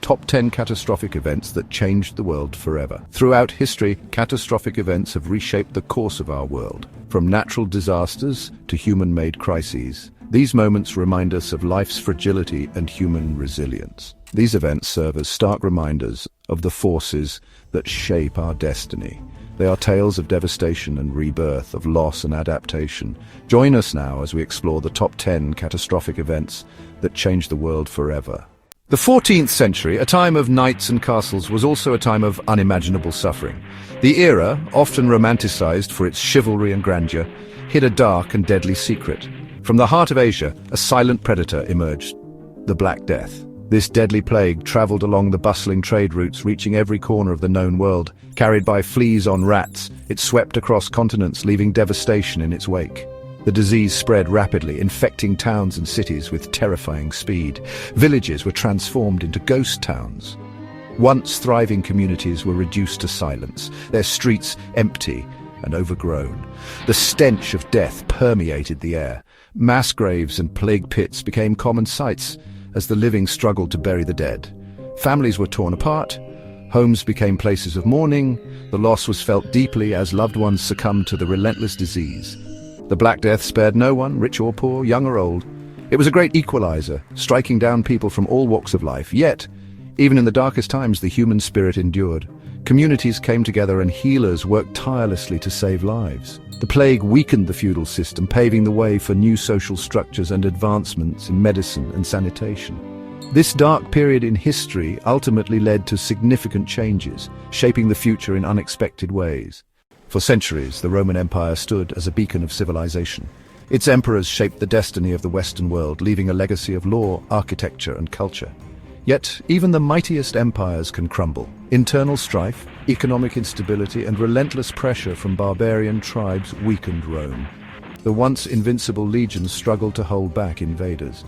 Top 10 catastrophic events that changed the world forever. Throughout history, catastrophic events have reshaped the course of our world. From natural disasters to human-made crises, these moments remind us of life's fragility and human resilience. These events serve as stark reminders of the forces that shape our destiny. They are tales of devastation and rebirth, of loss and adaptation. Join us now as we explore the top 10 catastrophic events that changed the world forever. The 14th century, a time of knights and castles, was also a time of unimaginable suffering. The era, often romanticized for its chivalry and grandeur, hid a dark and deadly secret. From the heart of Asia, a silent predator emerged, the Black Death. This deadly plague traveled along the bustling trade routes, reaching every corner of the known world. Carried by fleas on rats, it swept across continents, leaving devastation in its wake. The disease spread rapidly, infecting towns and cities with terrifying speed. Villages were transformed into ghost towns. Once thriving communities were reduced to silence, their streets empty and overgrown. The stench of death permeated the air. Mass graves and plague pits became common sights as the living struggled to bury the dead. Families were torn apart. Homes became places of mourning. The loss was felt deeply as loved ones succumbed to the relentless disease. The Black Death spared no one, rich or poor, young or old. It was a great equalizer, striking down people from all walks of life. Yet, even in the darkest times, the human spirit endured. Communities came together and healers worked tirelessly to save lives. The plague weakened the feudal system, paving the way for new social structures and advancements in medicine and sanitation. This dark period in history ultimately led to significant changes, shaping the future in unexpected ways. For centuries, the Roman Empire stood as a beacon of civilization. Its emperors shaped the destiny of the Western world, leaving a legacy of law, architecture, and culture. Yet, even the mightiest empires can crumble. Internal strife, economic instability, and relentless pressure from barbarian tribes weakened Rome. The once invincible legions struggled to hold back invaders.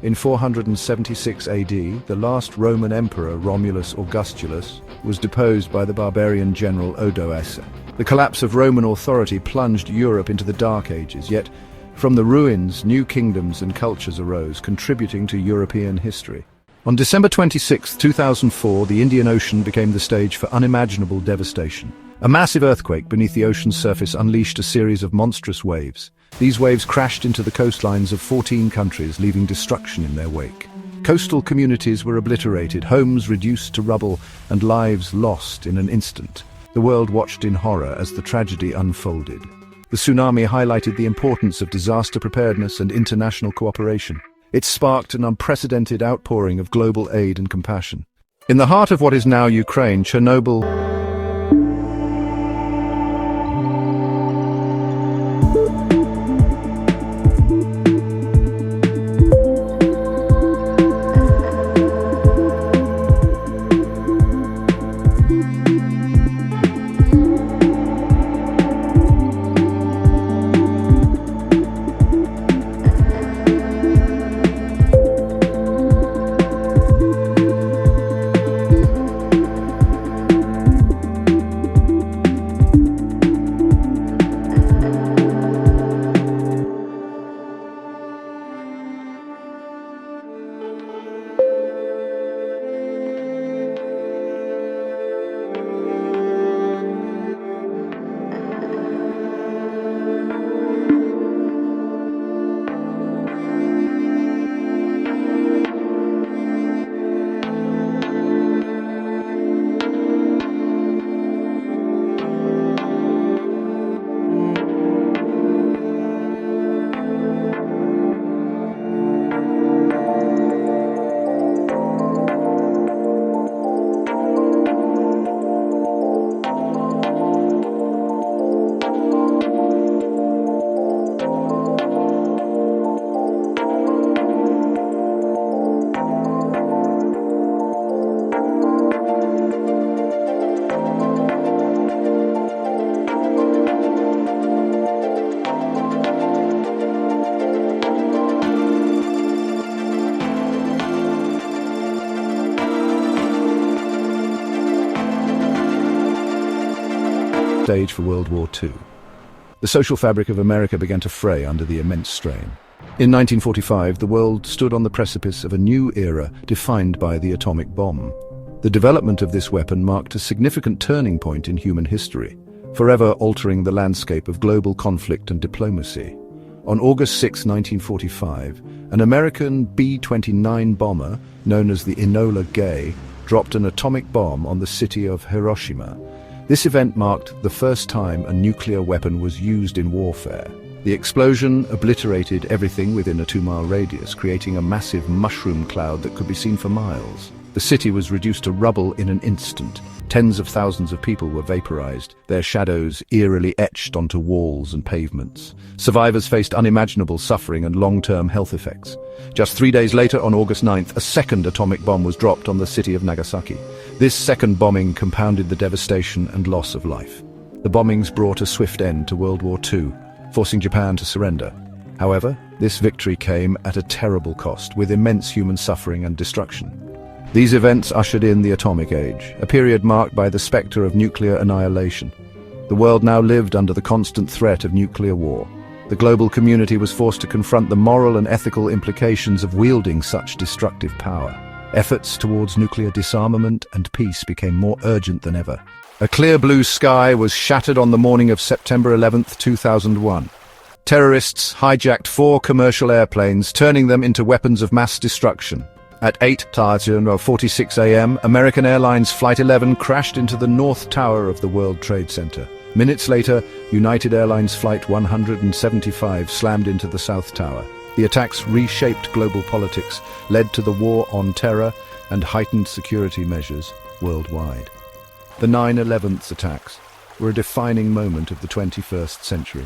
In 476 AD, the last Roman emperor, Romulus Augustulus, was deposed by the barbarian general Odoacer. The collapse of Roman authority plunged Europe into the Dark Ages, yet from the ruins, new kingdoms and cultures arose, contributing to European history. On December 26, 2004, the Indian Ocean became the stage for unimaginable devastation. A massive earthquake beneath the ocean's surface unleashed a series of monstrous waves. These waves crashed into the coastlines of 14 countries, leaving destruction in their wake. Coastal communities were obliterated, homes reduced to rubble, and lives lost in an instant. The world watched in horror as the tragedy unfolded. The tsunami highlighted the importance of disaster preparedness and international cooperation. It sparked an unprecedented outpouring of global aid and compassion. In the heart of what is now Ukraine, Chernobyl stage for World War II. The social fabric of America began to fray under the immense strain. In 1945, the world stood on the precipice of a new era defined by the atomic bomb. The development of this weapon marked a significant turning point in human history, forever altering the landscape of global conflict and diplomacy. On August 6, 1945, an American B-29 bomber, known as the Enola Gay, dropped an atomic bomb on the city of Hiroshima. This event marked the first time a nuclear weapon was used in warfare. The explosion obliterated everything within a 2-mile radius, creating a massive mushroom cloud that could be seen for miles. The city was reduced to rubble in an instant. Tens of thousands of people were vaporized, their shadows eerily etched onto walls and pavements. Survivors faced unimaginable suffering and long-term health effects. Just 3 days later, on August 9th, a second atomic bomb was dropped on the city of Nagasaki. This second bombing compounded the devastation and loss of life. The bombings brought a swift end to World War II, forcing Japan to surrender. However, this victory came at a terrible cost, with immense human suffering and destruction. These events ushered in the atomic age, a period marked by the specter of nuclear annihilation. The world now lived under the constant threat of nuclear war. The global community was forced to confront the moral and ethical implications of wielding such destructive power. Efforts towards nuclear disarmament and peace became more urgent than ever. A clear blue sky was shattered on the morning of September 11, 2001. Terrorists hijacked 4 commercial airplanes, turning them into weapons of mass destruction. At 8:46 a.m., American Airlines Flight 11 crashed into the North Tower of the World Trade Center. Minutes later, United Airlines Flight 175 slammed into the South Tower. The attacks reshaped global politics, led to the war on terror, and heightened security measures worldwide. The 9/11 attacks were a defining moment of the 21st century.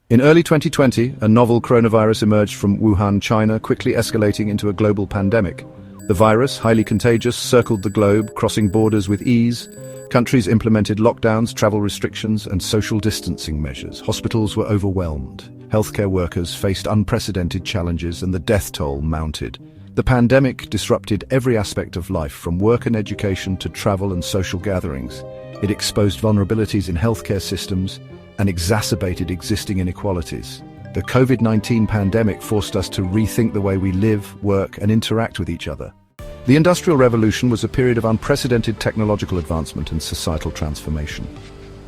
In early 2020, a novel coronavirus emerged from Wuhan, China, quickly escalating into a global pandemic. The virus, highly contagious, circled the globe, crossing borders with ease. Countries implemented lockdowns, travel restrictions, and social distancing measures. Hospitals were overwhelmed. Healthcare workers faced unprecedented challenges, and the death toll mounted. The pandemic disrupted every aspect of life, from work and education to travel and social gatherings. It exposed vulnerabilities in healthcare systems and exacerbated existing inequalities. The COVID-19 pandemic forced us to rethink the way we live, work, and interact with each other. The Industrial Revolution was a period of unprecedented technological advancement and societal transformation.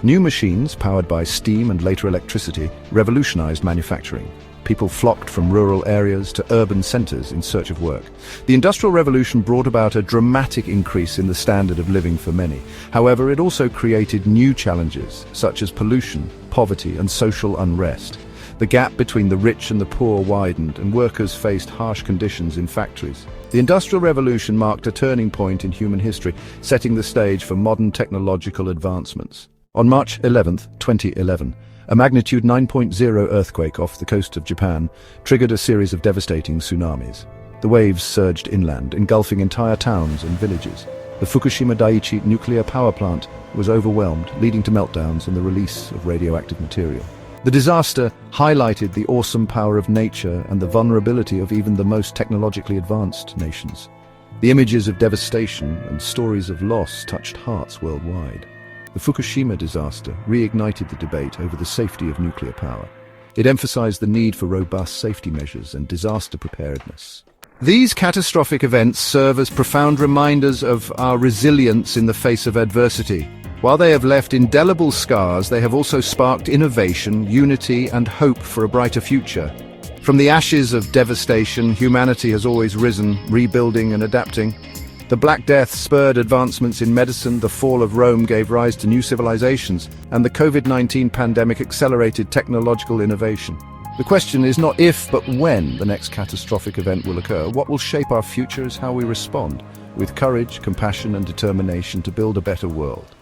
New machines, powered by steam and later electricity, revolutionized manufacturing. People flocked from rural areas to urban centers in search of work. The Industrial Revolution brought about a dramatic increase in the standard of living for many. However, it also created new challenges, such as pollution, poverty, and social unrest. The gap between the rich and the poor widened, and workers faced harsh conditions in factories. The Industrial Revolution marked a turning point in human history, setting the stage for modern technological advancements. On March 11, 2011, a magnitude 9.0 earthquake off the coast of Japan triggered a series of devastating tsunamis. The waves surged inland, engulfing entire towns and villages. The Fukushima Daiichi nuclear power plant was overwhelmed, leading to meltdowns and the release of radioactive material. The disaster highlighted the awesome power of nature and the vulnerability of even the most technologically advanced nations. The images of devastation and stories of loss touched hearts worldwide. The Fukushima disaster reignited the debate over the safety of nuclear power. It emphasized the need for robust safety measures and disaster preparedness. These catastrophic events serve as profound reminders of our resilience in the face of adversity. While they have left indelible scars, they have also sparked innovation, unity, and hope for a brighter future. From the ashes of devastation, humanity has always risen, rebuilding and adapting. The Black Death spurred advancements in medicine, the fall of Rome gave rise to new civilizations, and the COVID-19 pandemic accelerated technological innovation. The question is not if, but when the next catastrophic event will occur. What will shape our future is how we respond, with courage, compassion, and determination to build a better world.